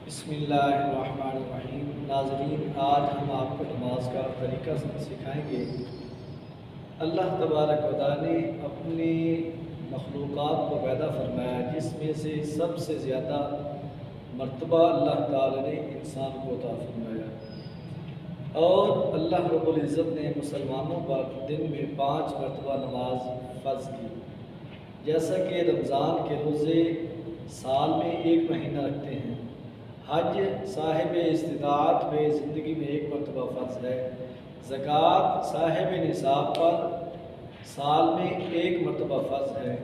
بسم اللہ الرحمن الرحیم۔ ناظرین، آج ہم آپ کو نماز کا طریقہ سکھائیں گے۔ اللہ تبارک و تعالی نے اپنی مخلوقات کو پیدا فرمایا، جس میں سے سب سے زیادہ مرتبہ اللہ تعالی نے انسان کو عطا فرمایا، اور اللہ رب العزت نے مسلمانوں پر دن میں 5 مرتبہ نماز فرض کی۔ جیسا کہ رمضان کے روزے سال میں 1 مہینہ رکھتے ہیں، حج صاحب استطاعت پہ زندگی میں 1 مرتبہ فرض ہے، زکوٰۃ صاحب نصاب پر سال میں 1 مرتبہ فرض ہے،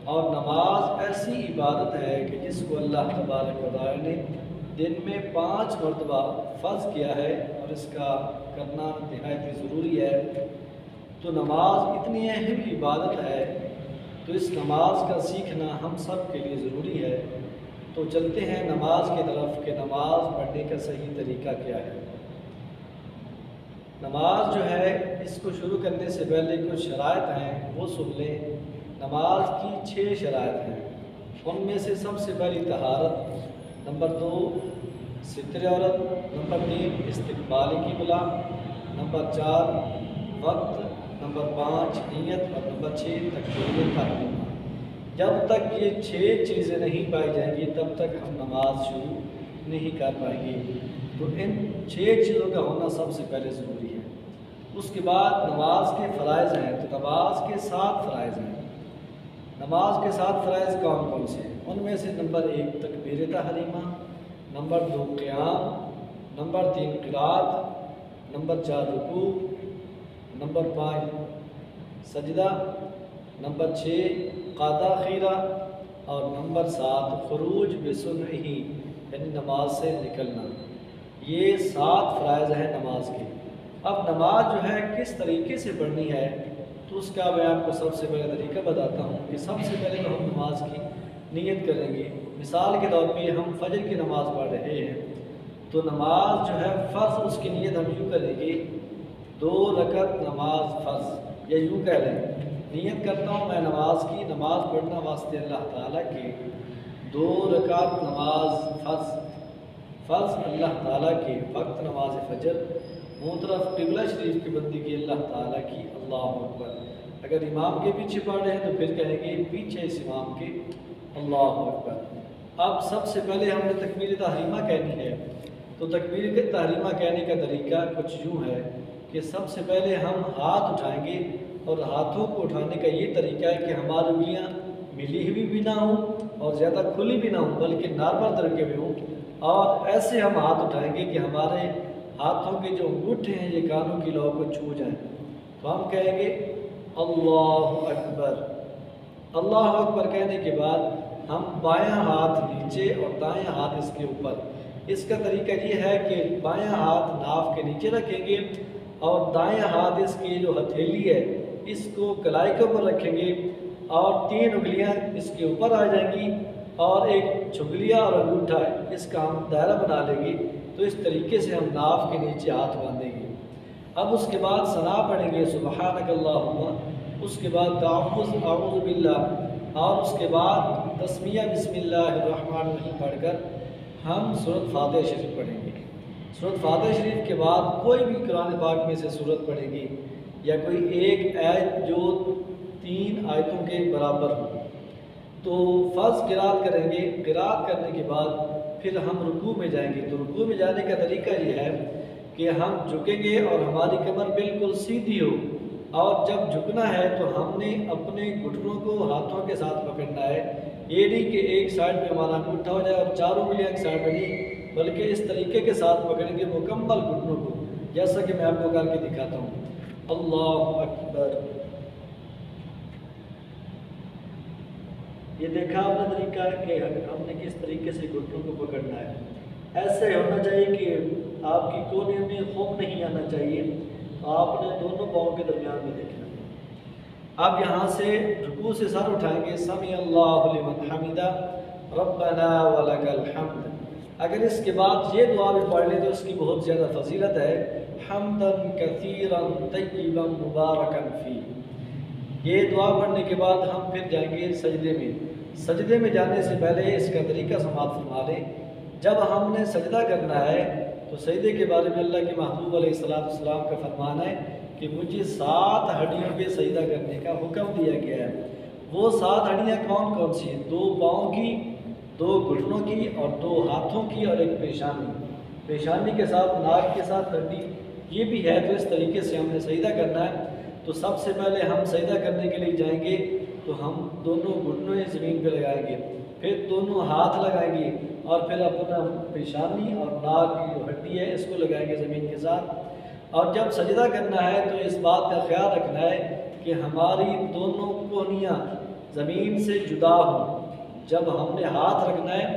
اور نماز ایسی عبادت ہے کہ جس کو اللہ تبارک و تعالی نے دن میں 5 مرتبہ فرض کیا ہے، اور اس کا کرنا نہایت ضروری ہے۔ تو نماز اتنی اہم عبادت ہے، تو اس نماز کا سیکھنا ہم سب کے لیے ضروری ہے۔ تو چلتے ہیں نماز کی طرف کہ نماز پڑھنے کا صحیح طریقہ کیا ہے۔ نماز جو ہے، اس کو شروع کرنے سے پہلے کچھ شرائط ہیں، وہ سن لیں۔ نماز کی 6 شرائط ہیں، ان میں سے سب سے پہلی طہارت، نمبر 2 ستر عورت، نمبر 3 استقبال قبلہ، نمبر 4 وقت، نمبر 5 نیت، اور نمبر 6 تکبیر تحریمہ۔ جب تک یہ 6 چیزیں نہیں پائی جائیں گی تب تک ہم نماز شروع نہیں کر پائیں گے۔ تو ان 6 چیزوں کا ہونا سب سے پہلے ضروری ہے۔ اس کے بعد نماز کے فرائض ہیں، تو نماز کے 7 فرائض ہیں۔ نماز کے 7 فرائض کون کون سے ہیں؟ ان میں سے نمبر 1 تکبیر تحریمہ، نمبر 2 قیام، نمبر 3 قرات، نمبر 4 رکوع، نمبر 5 سجدہ، نمبر 6 قضا خیرہ، اور نمبر 7 خروج بسنعہ، یعنی نماز سے نکلنا۔ یہ 7 فرائض ہیں نماز کے۔ اب نماز جو ہے کس طریقے سے پڑھنی ہے، تو اس کا میں آپ کو سب سے پہلے طریقہ بتاتا ہوں کہ سب سے پہلے تو ہم نماز کی نیت کریں گے۔ مثال کے طور پہ ہم فجر کی نماز پڑھ رہے ہیں، تو نماز جو ہے فرض، اس کی نیت ہم یوں کریں گے، 2 رکعت نماز فرض، یا یوں کہہ لیں نیت کرتا ہوں میں نماز کی، نماز پڑھنا واسطے اللہ تعالیٰ کے، 2 رکعت نماز فرض اللہ تعالیٰ کے، وقت نماز فجر، منہ طرف قبلہ شریف کی بندگی اللہ تعالیٰ کی، اللہ اکبر۔ اگر امام کے پیچھے پڑھ رہے ہیں تو پھر کہیں گے پیچھے اس امام کے، اللہ اکبر۔ اب سب سے پہلے ہم نے تکبیر تحریمہ کہنی ہے، تو تکبیر تحریمہ کہنے کا طریقہ کچھ یوں ہے کہ سب سے پہلے ہم ہاتھ اٹھائیں گے، اور ہاتھوں کو اٹھانے کا یہ طریقہ ہے کہ ہماری انگلیاں ملی ہوئی بھی نہ ہوں اور زیادہ کھلی بھی نہ ہوں، بلکہ نارمل طریقے میں ہوں، اور ایسے ہم ہاتھ اٹھائیں گے کہ ہمارے ہاتھوں کے جو انگوٹھے ہیں یہ کانوں کی لو کو چھو جائیں۔ تو ہم کہیں گے اللہ اکبر۔ اللہ اکبر کہنے کے بعد ہم بایاں ہاتھ نیچے اور دائیں ہاتھ اس کے اوپر۔ اس کا طریقہ یہ ہے کہ بایاں ہاتھ ناف کے نیچے رکھیں گے، اور دائیں ہاتھ اس کی جو ہتھیلی ہے اس کو کلائی کے اوپر رکھیں گے، اور 3 انگلیاں اس کے اوپر آ جائیں گی، اور ایک چھگلیہ اور انگوٹھا اس کا ہم دائرہ بنا لیں گے۔ تو اس طریقے سے ہم ناف کے نیچے ہاتھ باندھیں گے۔ اب اس کے بعد ثنا پڑھیں گے سبحانک اللہم، اس کے بعد تعوذ اعوذ باللہ، اور اس کے بعد تسمیہ بسم اللہ الرحمن الرحیم پڑھ کر ہم سورۃ فاتحہ شریف پڑھیں گے۔ سورۃ فاتحہ شریف کے بعد کوئی بھی قرآن پاک میں سے سورت پڑھیں گے، یا کوئی ایک آیت جو 3 آیتوں کے برابر ہو، تو فرض قرات کریں گے۔ قرات کرنے کے بعد پھر ہم رکوع میں جائیں گے۔ تو رکوع میں جانے کا طریقہ یہ ہے کہ ہم جھکیں گے اور ہماری کمر بالکل سیدھی ہو، اور جب جھکنا ہے تو ہم نے اپنے گھٹنوں کو ہاتھوں کے ساتھ پکڑنا ہے، یہ نہیں کہ ایک سائڈ پہ ہمارا انگوٹھا ہو جائے اور چاروں انگلیاں ایک سائڈ پہ نہیں، بلکہ اس طریقے کے ساتھ پکڑیں گے مکمل گھٹنوں کو، جیسا کہ میں آپ کو کر کے دکھاتا ہوں۔ اللہ اکبر۔ یہ دیکھا آپ نے طریقہ کہ ہم نے کس طریقے سے گھٹنوں کو پکڑنا ہے۔ ایسے ہونا چاہیے کہ آپ کی کونے میں خوف نہیں آنا چاہیے، آپ نے دونوں پاؤں کے درمیان میں دیکھنا ہے۔ اب یہاں سے رکوع سے سر اٹھائیں گے، سمی اللہ لمن حمدہ ربنا ولک الحمد۔ اگر اس کے بعد یہ دعا بھی پڑھ لیں تو اس کی بہت زیادہ فضیلت ہے، حمدن کثیرا طیبا مبارکا فی۔ یہ دعا پڑھنے کے بعد ہم پھر جائیں گے سجدے میں۔ سجدے میں جانے سے پہلے اس کا طریقہ سماعت فرما لیں جب ہم نے سجدہ کرنا ہے تو سجدے کے بارے میں اللہ کے محبوب علیہ السلام کا فرمان ہے کہ مجھے 7 ہڈیوں پہ سجدہ کرنے کا حکم دیا گیا ہے۔ وہ 7 ہڈیاں کون کون سی ہیں؟ 2 پاؤں کی، 2 گھٹنوں کی اور 2 ہاتھوں کی اور ایک پیشانی۔ پیشانی کے ساتھ ناک کے ساتھ ہڈی یہ بھی ہے، تو اس طریقے سے ہم نے سجدہ کرنا ہے۔ تو سب سے پہلے ہم سجدہ کرنے کے لیے جائیں گے تو ہم دونوں گھٹنوں زمین پہ لگائیں گے، پھر دونوں ہاتھ لگائیں گے اور پھر اپنا پیشانی اور ناک کی جو ہڈی ہے اس کو لگائیں گے زمین کے ساتھ۔ اور جب سجدہ کرنا ہے تو اس بات کا خیال رکھنا ہے کہ ہماری دونوں کونیاں زمین سے جدا ہوں۔ جب ہم نے ہاتھ رکھنا ہے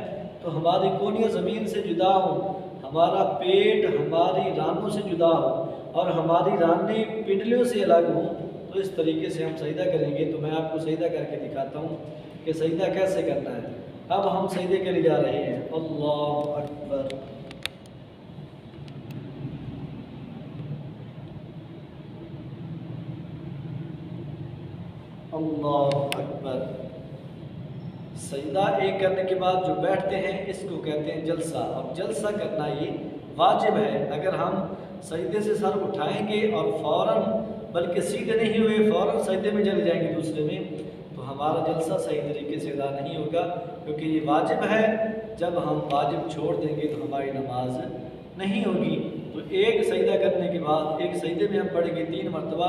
تو ہماری کونیاں زمین سے جدا ہوں، ہمارا پیٹ ہماری رانوں سے جدا ہو اور ہماری رانیں پنڈلیوں سے الگ ہوں۔ تو اس طریقے سے ہم سجدہ کریں گے۔ تو میں آپ کو سجدہ کر کے دکھاتا ہوں کہ سجدہ کیسے کرنا ہے۔ اب ہم سجدے کے لیے جا رہے ہیں۔ اللہ اکبر، اللہ اکبر۔ سجدہ ایک کرنے کے بعد جو بیٹھتے ہیں اس کو کہتے ہیں جلسہ۔ اب جلسہ کرنا یہ واجب ہے۔ اگر ہم سجدے سے سر اٹھائیں گے اور فوراً، بلکہ سیدھے نہیں ہوئے فوراً سجدے میں چلے جائیں گے دوسرے میں، تو ہمارا جلسہ صحیح طریقے سے ادا نہیں ہوگا، کیونکہ یہ واجب ہے۔ جب ہم واجب چھوڑ دیں گے تو ہماری نماز نہیں ہوگی۔ تو ایک سجدہ کرنے کے بعد ایک سجدے میں ہم پڑھیں گے 3 مرتبہ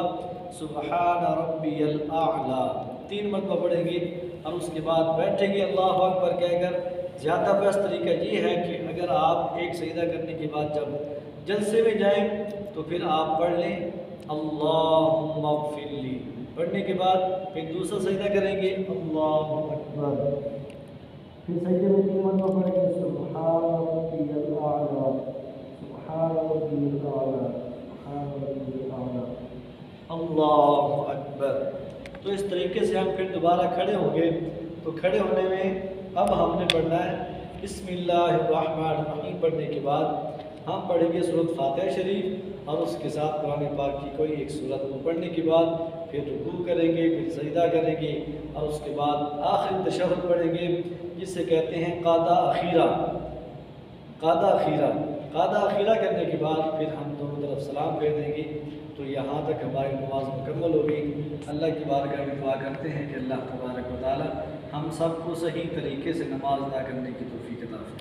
سبحان ربی الاعلیٰ، 3 مرتبہ پڑھیں گے اور اس کے بعد بیٹھیں گے اللہ اکبر کہہ کر۔ زیادہ بیسٹ طریقہ یہ ہے کہ اگر آپ ایک سجدہ کرنے کے بعد جب جلسے میں جائیں تو پھر آپ پڑھ لیں اللہم اغفر لی، پڑھنے کے بعد پھر دوسرا سجدہ کریں گے اللہ اکبر، پھر سجدے میں 3 مرتبہ پڑھیں گے سبحان ربی الاعلیٰ، سبحان ربی الاعلیٰ، سبحان ربی الاعلیٰ، اللہ اکبر۔ تو اس طریقے سے ہم پھر دوبارہ کھڑے ہوں گے۔ تو کھڑے ہونے میں اب ہم نے پڑھنا ہے بسم اللہ الرحمن الرحیم۔ پڑھنے کے بعد ہم پڑھیں گے سورۃ فاتحہ شریف اور اس کے ساتھ قرآن پاک کی کوئی ایک سورت کو پڑھنے کے بعد پھر رکوع کریں گے، پھر سجدہ کریں گے اور اس کے بعد آخری تشہد پڑھیں گے، جسے کہتے ہیں قادہ اخیرہ۔ قادہ اخیرہ، قادہ اخیرہ کرنے کے بعد پھر ہم دونوں طرف سلام پھیر دیں گے۔ تو یہاں تک ہماری نماز مکمل ہوگی۔ اللہ کی بارگاہ میں دعا کرتے ہیں کہ اللہ تبارک و تعالی ہم سب کو صحیح طریقے سے نماز ادا کرنے کی توفیق عطا فرمائے۔